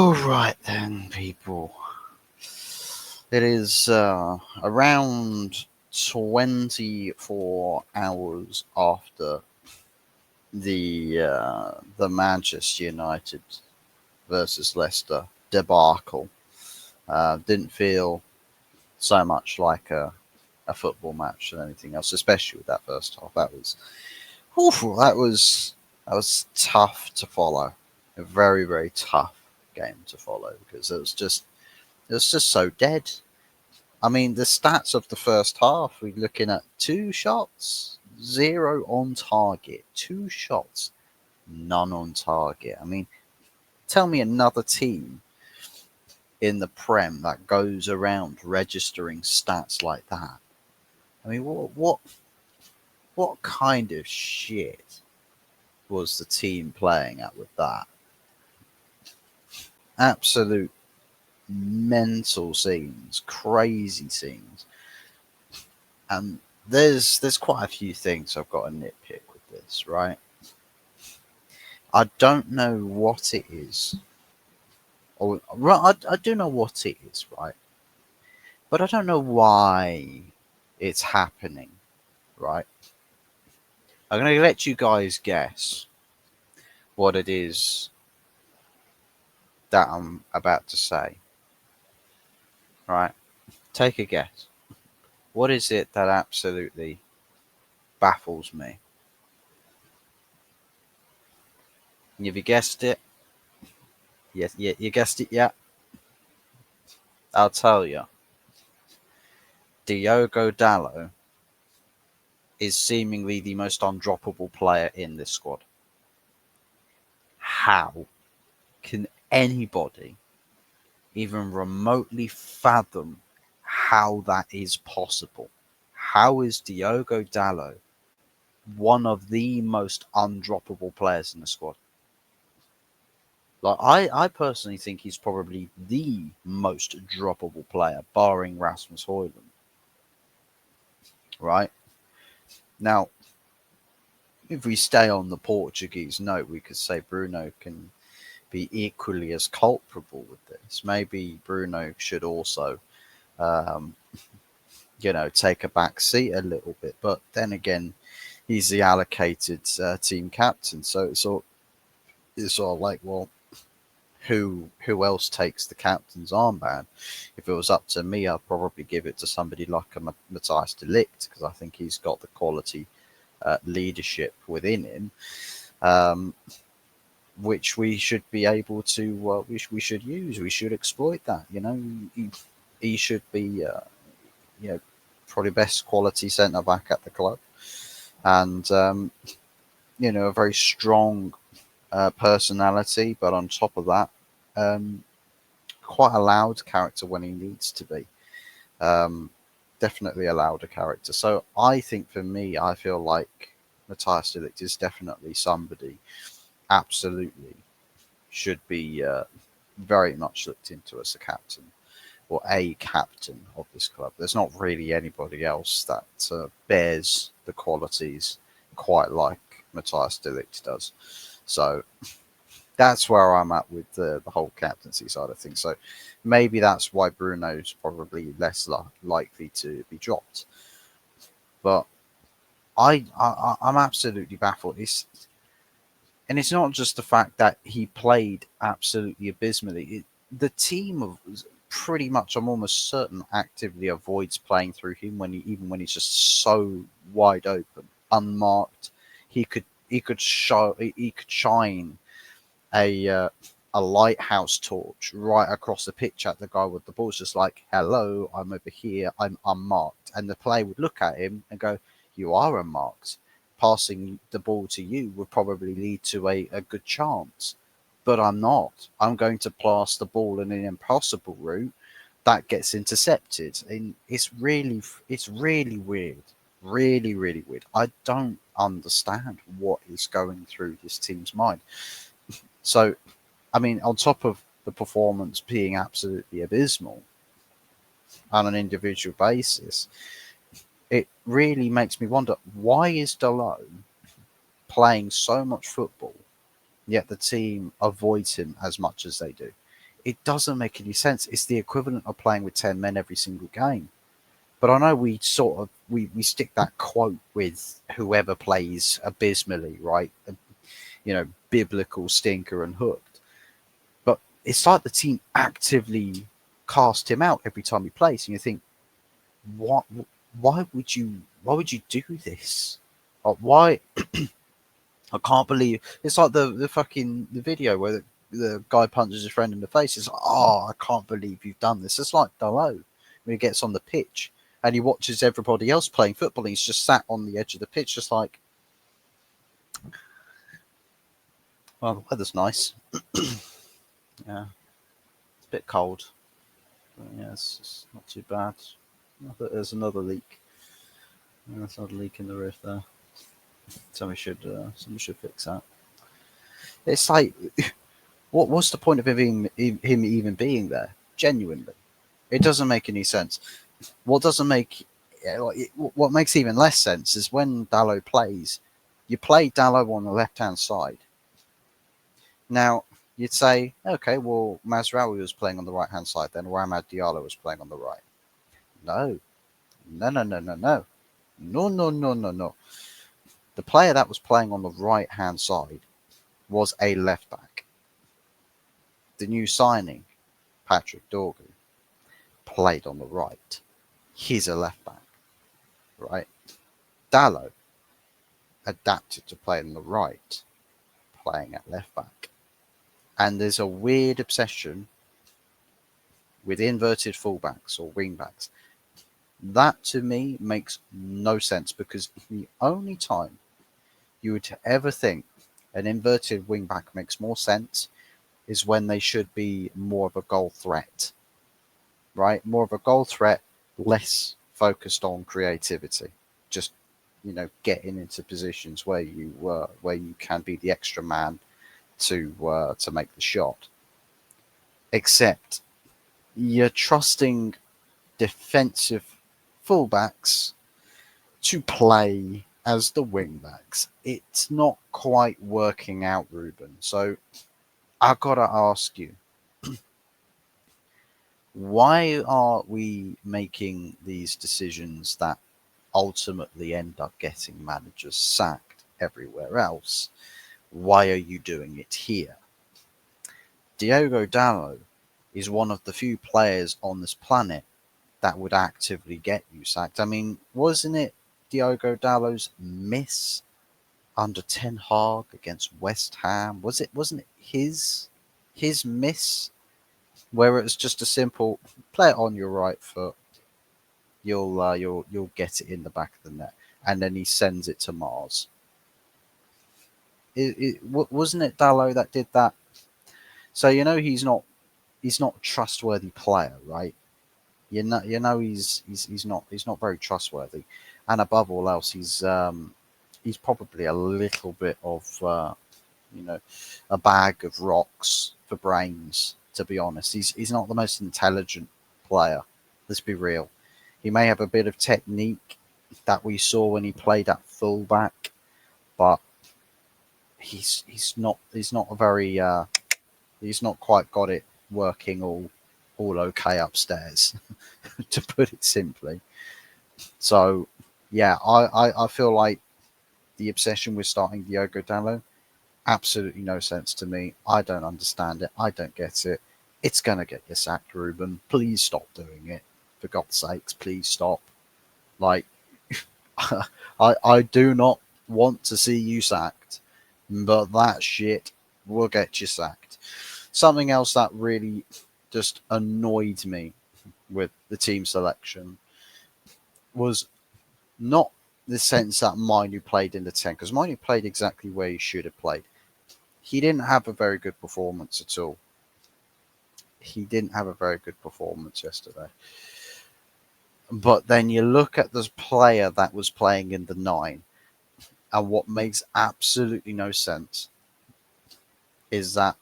All right then, people. It is around 24 hours after the Manchester United versus Leicester debacle. Didn't feel so much like a football match than anything else, especially with that first half. That was awful. That was tough to follow. A very very tough game to follow because it was just so dead. I mean, the stats of the first half, we're looking at 2 shots, 0 on target. 2 shots, none on target. I mean, tell me another team in the Prem that goes around registering stats like that. I mean, what kind of shit was the team playing at with that? Absolute mental scenes, crazy scenes. And there's quite a few things I've got to nitpick with this, right? I don't know what it is, or right, I do know what it is, right? But I don't know why it's happening, right? I'm gonna let you guys guess what it is that I'm about to say, right? Take a guess. What is it that absolutely baffles me? Have you guessed it? Yes, yeah, you guessed it. Yeah, I'll tell you. Diogo Dallo is seemingly the most undroppable player in this squad. How can anybody even remotely fathom how that is possible? How is Diogo Dallo one of the most undroppable players in the squad? Like I personally think he's probably the most droppable player, barring Rasmus Højlund. Right now, if we stay on the Portuguese note, we could say Bruno can be equally as culpable with this. Maybe Bruno should also, um, take a back seat a little bit. But then again, he's the allocated team captain, so it's all like, well, who else takes the captain's armband? If it was up to me, I'd probably give it to somebody like a Matthias de Ligt because I think he's got the quality leadership within him. Which we should be able to, we should use, we should exploit that. He should be, probably best quality centre back at the club, and a very strong personality. But on top of that, quite a loud character when he needs to be. Um, Definitely a louder character. So I think for me, I feel like Matthias de Ligt is definitely somebody absolutely should be very much looked into as a captain or a captain of this club. There's not really anybody else that bears the qualities quite like Matthias de Ligt does. So that's where I'm at with the whole captaincy side of things. So maybe that's why Bruno's probably less likely to be dropped. But I'm absolutely baffled. And it's not just the fact that he played absolutely abysmally. The team of pretty much, I'm almost certain, actively avoids playing through him even when he's just so wide open, unmarked. He could shine a lighthouse torch right across the pitch at the guy with the ball. It's just like, hello, I'm over here, I'm unmarked, and the player would look at him and go, you are unmarked. Passing the ball to you would probably lead to a good chance. But I'm not. I'm going to pass the ball in an impossible route that gets intercepted. And it's really weird. Really, really weird. I don't understand what is going through this team's mind. So, I mean, on top of the performance being absolutely abysmal on an individual basis, it really makes me wonder, why is Dalot playing so much football, yet the team avoids him as much as they do? it doesn't make any sense. It's the equivalent of playing with 10 men every single game. But I know we sort of we stick that quote with whoever plays abysmally, right? Biblical stinker and hooked. But it's like the team actively cast him out every time he plays, and you think, what? Why would you? Why would you do this? Why? I can't believe it's like the video where the guy punches his friend in the face. It's like, oh, I can't believe you've done this. It's like Dalot when he gets on the pitch and he watches everybody else playing football. And he's just sat on the edge of the pitch, just like, well, the weather's nice. Yeah, it's a bit cold. But yeah, it's not too bad. I thought there's another leak. Yeah, there's another leak in the roof there. Somebody should fix that. It's like, what's the point of him even being there? Genuinely, it doesn't make any sense. What doesn't make what makes even less sense is when Dalot plays. You play Dalot on the left-hand side. Now you'd say, okay, well Mazraoui was playing on the right-hand side, then Ramad Diallo was playing on the right. No, no, no, no, no, no, no, no, no, no, no. The player that was playing on the right-hand side was a left back. The new signing, Patrick Dorgu, played on the right. He's a left back, right? Dalot adapted to play on the right, playing at left back. And there's a weird obsession with inverted fullbacks or wingbacks. That to me makes no sense because the only time you would ever think an inverted wingback makes more sense is when they should be more of a goal threat, right? More of a goal threat, less focused on creativity. Just getting into positions where you can be the extra man to make the shot. Except you're trusting defensive fullbacks to play as the wingbacks. It's not quite working out, Ruben. So I've got to ask you, why are we making these decisions that ultimately end up getting managers sacked everywhere else? Why are you doing it here? Diogo Dalot is one of the few players on this planet that would actively get you sacked. I mean, wasn't it Diogo Dalot's miss under Ten Hag against West Ham? Wasn't it his miss where it was just a simple play it on your right foot, you'll get it in the back of the net, and then he sends it to Mars. Wasn't it Dalot that did that? So he's not a trustworthy player, right? He's not very trustworthy, and above all else, he's probably a little bit of you know a bag of rocks for brains. To be honest, he's not the most intelligent player. Let's be real. He may have a bit of technique that we saw when he played at fullback, but he's not a very he's not quite got it working all okay upstairs, to put it simply. So yeah, I feel like the obsession with starting Diogo Dalot, absolutely no sense to me. I don't understand it. I don't get it. It's gonna get you sacked, Ruben. Please stop doing it. For God's sakes, please stop. Like I do not want to see you sacked, but that shit will get you sacked. Something else that really just annoyed me with the team selection was not the sense that Minu played in the 10, because Minu played exactly where he should have played. He didn't have a very good performance at all. He didn't have a very good performance yesterday. But then you look at this player that was playing in the 9, and what makes absolutely no sense is that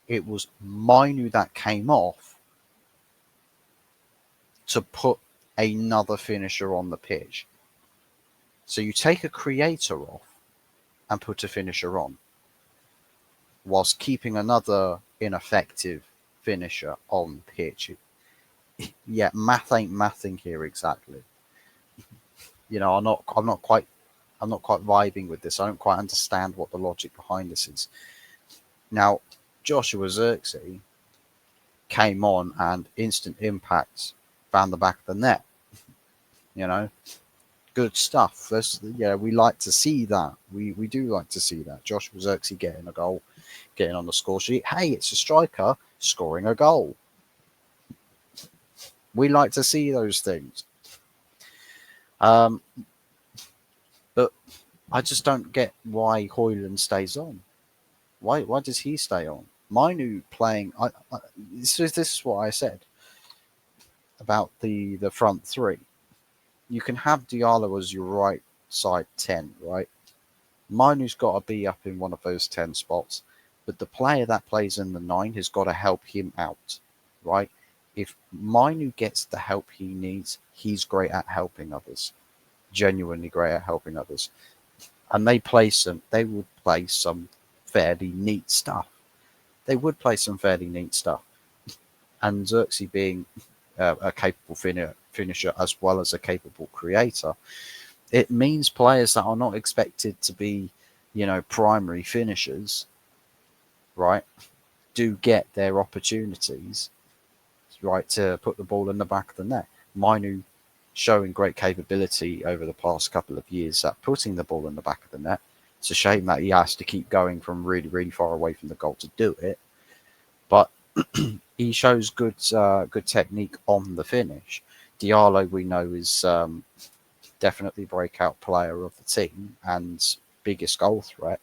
it was Minu that came off to put another finisher on the pitch. So you take a creator off and put a finisher on, whilst keeping another ineffective finisher on pitch. Yeah, math ain't mathing here exactly. I'm not quite vibing with this. I don't quite understand what the logic behind this is. Now, Joshua Xerxes came on and instant impact found the back of the net. You know, good stuff. We like to see that. We do like to see that. Joshua Xerxes getting a goal, getting on the score sheet. Hey, it's a striker scoring a goal. We like to see those things. Um, but I just don't get why Hoyland stays on. Why does he stay on? Mainu playing. This is what I said about the front three. You can have Diallo as your right side 10, right? Mainu's got to be up in one of those 10 spots, but the player that plays in the 9 has got to help him out, right? If Mainu gets the help he needs, he's great at helping others, genuinely great at helping others. And they would play some fairly neat stuff. They would play some fairly neat stuff. And Xerxes being a capable finisher as well as a capable creator, it means players that are not expected to be, primary finishers, right, do get their opportunities, right, to put the ball in the back of the net. Mainu showing great capability over the past couple of years at putting the ball in the back of the net. It's a shame that he has to keep going from really, really far away from the goal to do it. But he shows good technique on the finish. Diallo, we know, is definitely breakout player of the team and biggest goal threat.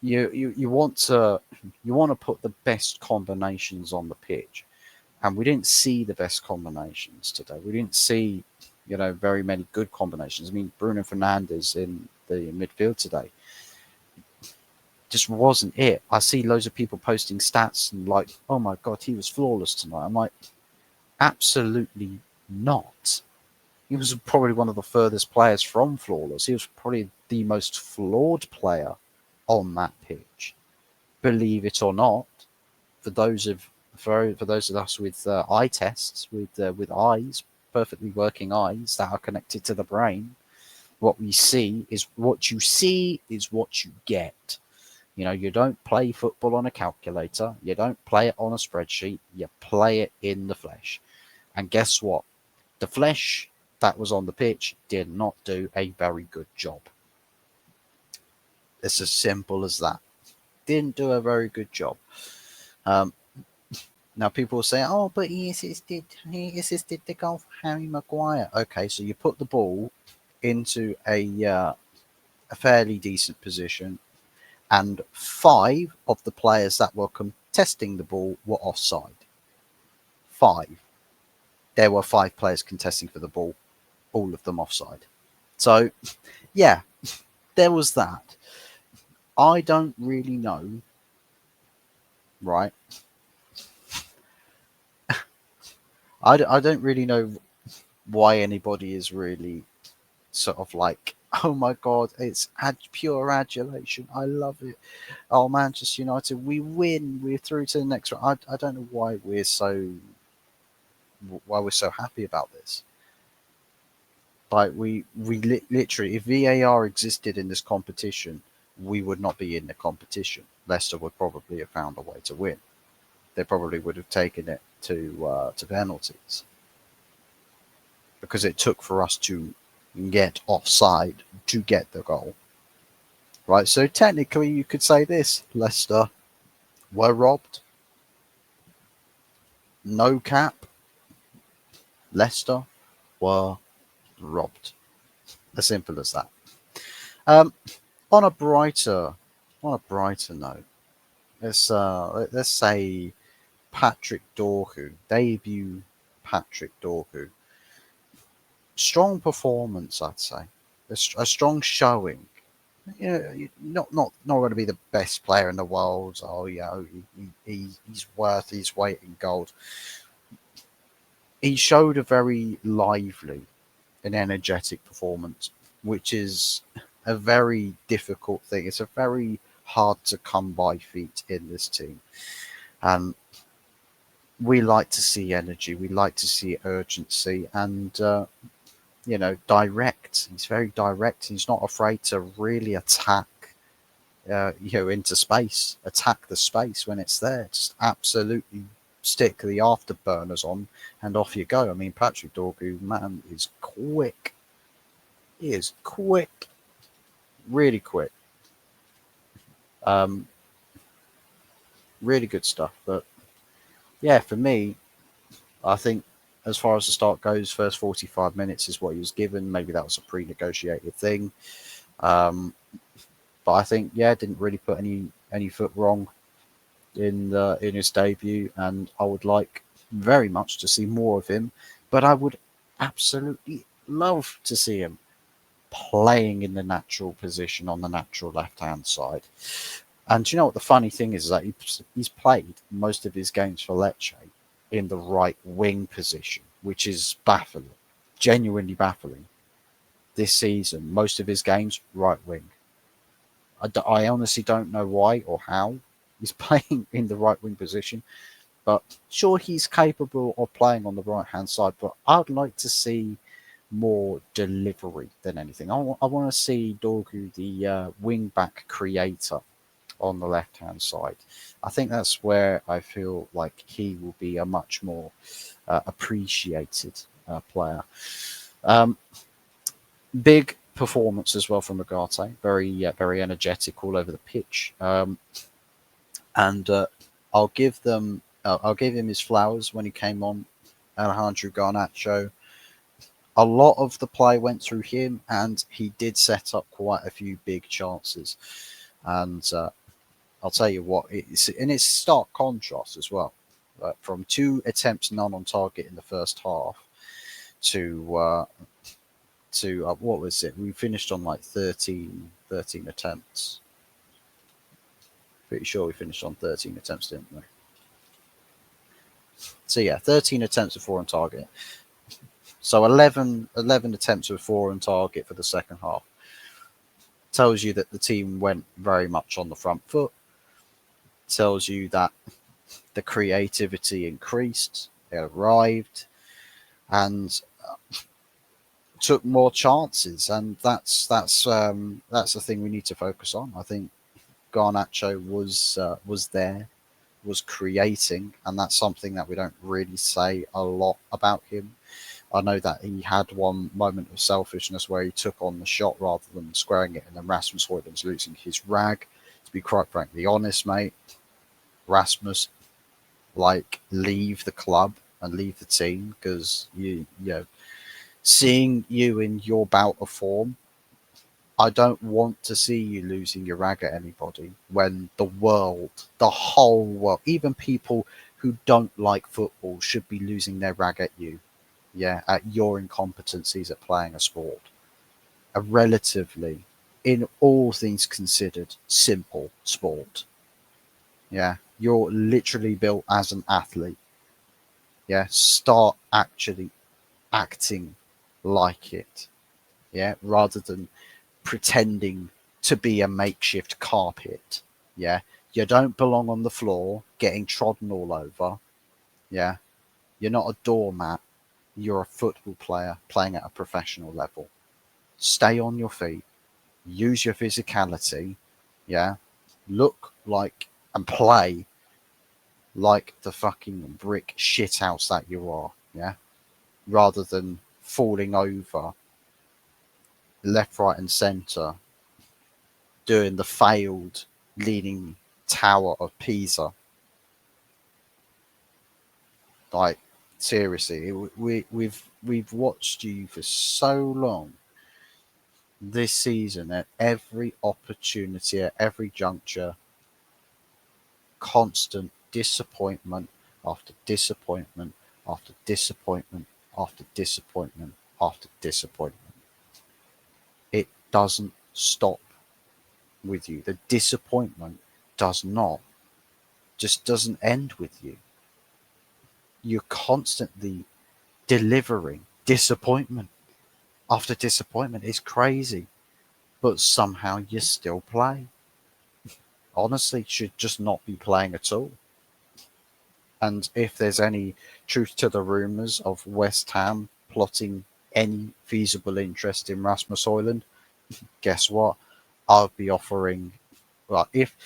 You want to put the best combinations on the pitch, and we didn't see the best combinations today. We didn't see very many good combinations. I mean, Bruno Fernandes in the midfield today just wasn't it. I see loads of people posting stats and like, oh my god, he was flawless tonight. I'm like, absolutely not. He was probably one of the furthest players from flawless. He was probably the most flawed player on that pitch. Believe it or not, for those of us with eye tests, with eyes, perfectly working eyes that are connected to the brain, what we see is what you see is what you get. You don't play football on a calculator. You don't play it on a spreadsheet. You play it in the flesh. And guess what? The flesh that was on the pitch did not do a very good job. It's as simple as that. Didn't do a very good job. Now people will say, "Oh, but he assisted the goal for Harry Maguire." Okay, so you put the ball into a fairly decent position, and 5 of the players that were contesting the ball were offside. 5. There were 5 players contesting for the ball, all of them offside. So, yeah, there was that. I don't really know, right? I don't really know why anybody is really sort of like, oh my god, it's pure adulation. I love it. Oh, Manchester United, we win. We're through to the next round. I don't know why we're so happy about this. Like literally, if VAR existed in this competition, we would not be in the competition. Leicester would probably have found a way to win. They probably would have taken it to penalties, because it took for us to get offside to get the goal. Right, so technically you could say this: Leicester were robbed. No cap. Leicester were robbed. As simple as that. Um, on a brighter note, let's say Patrick Dorgu, debut Patrick Dorgu. Strong performance, I'd say. A strong showing. Not going to be the best player in the world. Oh yeah, he's worth his weight in gold. He showed a very lively and energetic performance, which is a very difficult thing. It's a very hard to come by feat in this team. And we like to see energy, we like to see urgency, and direct. He's very direct. He's not afraid to really attack, into space, attack the space when it's there. Just absolutely stick the afterburners on, and off you go. I mean, Patrick Dorgu, man, is quick. He is quick, really quick. Um, really good stuff. But yeah, for me, I think as far as the start goes, first 45 minutes is what he was given. Maybe that was a pre-negotiated thing. Um, but I think, yeah, didn't really put any foot wrong in his debut, and I would like very much to see more of him. But I would absolutely love to see him playing in the natural position on the natural left-hand side. And you know what the funny thing is that he's played most of his games for Lecce in the right wing position, which is baffling, genuinely baffling. This season, most of his games right wing. I honestly don't know why or how he's playing in the right wing position, but sure he's capable of playing on the right hand side. But I'd like to see more delivery than anything. I want to see Dorgu, the wing back creator, on the left hand side. I think that's where I feel like he will be a much more appreciated player. Um, Big performance as well from Agate. Very energetic all over the pitch. And I'll give them. I'll give him his flowers when he came on. Alejandro Garnacho. A lot of the play went through him, and he did set up quite a few big chances. And I'll tell you what, it's stark contrast as well. From 2 attempts, none on target in the first half, to what was it? We finished on like 13 attempts. Pretty sure we finished on 13 attempts, didn't we? So yeah, 13 attempts with 4 on target. So 11 attempts with 4 on target for the second half. Tells you that the team went very much on the front foot. Tells you that the creativity increased. It arrived and took more chances, and that's the thing we need to focus on. I think Garnacho was there, was creating, and that's something that we don't really say a lot about him. I know that he had one moment of selfishness where he took on the shot rather than squaring it, and then Rasmus Højlund's losing his rag. To be quite frankly honest, mate, Rasmus, like, leave the club and leave the team, because seeing you in your bout of form, I don't want to see you losing your rag at anybody when the world, the whole world, even people who don't like football should be losing their rag at you. Yeah, at your incompetencies at playing a sport. A relatively, in all things considered, simple sport. Yeah, you're literally built as an athlete. Yeah, start actually acting like it. Yeah, rather than pretending to be a makeshift carpet. Yeah, you don't belong on the floor getting trodden all over. Yeah, you're not a doormat. You're a football player playing at a professional level. Stay on your feet. Use your physicality. Yeah, look like and play like the fucking brick shithouse that you are. Yeah, rather than falling over left, right, and centre, doing the failed leaning tower of Pisa. Like, seriously, we've watched you for so long this season, at every opportunity, at every juncture, constant disappointment after disappointment after disappointment after disappointment after disappointment. It doesn't stop with you. The disappointment does not, just doesn't end with you. You're constantly delivering disappointment after disappointment. It's crazy, but somehow you still play. honestly should just not be playing at all. And if there's any truth to the rumours of West Ham plotting any feasible interest in Rasmus Højlund, guess what? I'll be offering. Well, if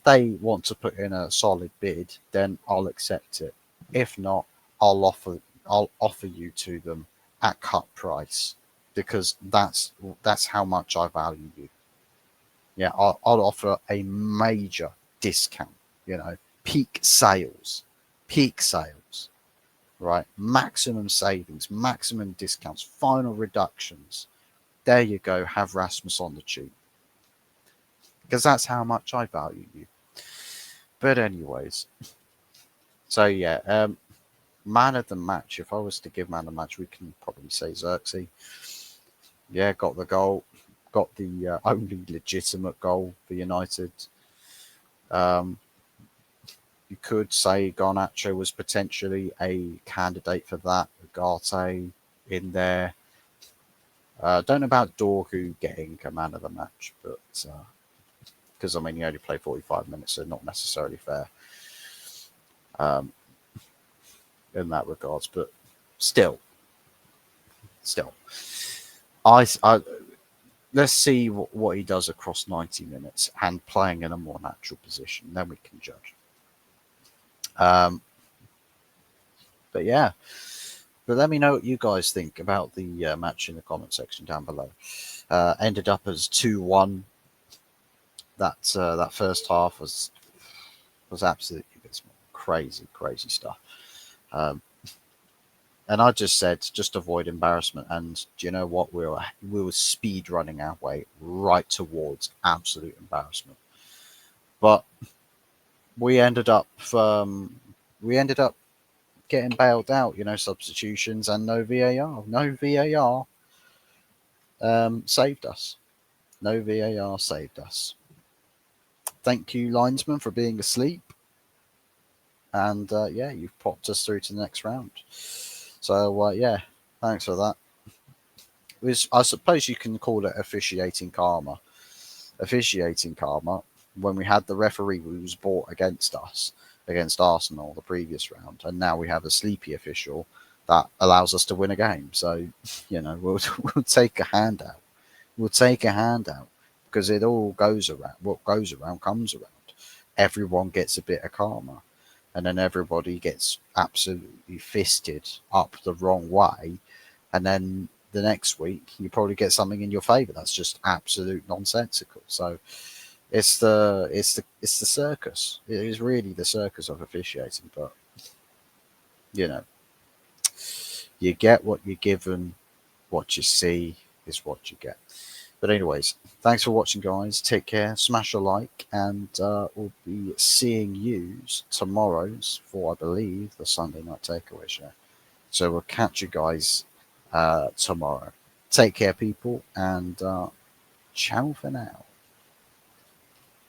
they want to put in a solid bid, then I'll accept it. If not, I'll offer you to them at cut price, because that's how much I value you. Yeah, I'll offer a major discount. You know, peak sales, peak sales, right? Maximum savings, maximum discounts, final reductions. There you go. Have Rasmus on the cheap, because that's how much I value you. But anyways, so yeah, man of the match. If I was to give man of the match, we can probably say Xerxes. Yeah, got the goal, got the only legitimate goal for United. Um, you could say Garnacho was potentially a candidate for that. Ugarte in there. Don't know about Dorgu getting a man of the match, but because I mean he only played 45 minutes, so not necessarily fair um, in that regards. But still, I let's see what he does across 90 minutes and playing in a more natural position. Then we can judge. Um, but yeah, but let me know what you guys think about the match in the comment section down below. Ended up as 2-1. That first half was absolutely abysmal. Crazy stuff. Um, and I just said, just avoid embarrassment. And do you know what? We were speed running our way right towards absolute embarrassment. But we ended up um, we ended up getting bailed out. You know, substitutions and no VAR. No VAR saved us. No VAR saved us. Thank you, Linesman, for being asleep. And yeah, you've popped us through to the next round. So yeah, thanks for that. I suppose you can call it officiating karma. Officiating karma. When we had the referee who was bought against us, against Arsenal, the previous round, and now we have a sleepy official that allows us to win a game. So, you know, we'll take a handout. We'll take a handout, because it all goes around. What goes around comes around. Everyone gets a bit of karma, and then everybody gets absolutely fisted up the wrong way, and then the next week you probably get something in your favour that's just absolute nonsensical. So it's the circus. It is really the circus of officiating. But you know, you get what you're given. What you see is what you get. But anyways, thanks for watching, guys. Take care. Smash a like, and we'll be seeing you tomorrow's for, I believe, the Sunday night takeaway show. So we'll catch you guys tomorrow. Take care, people, and ciao for now.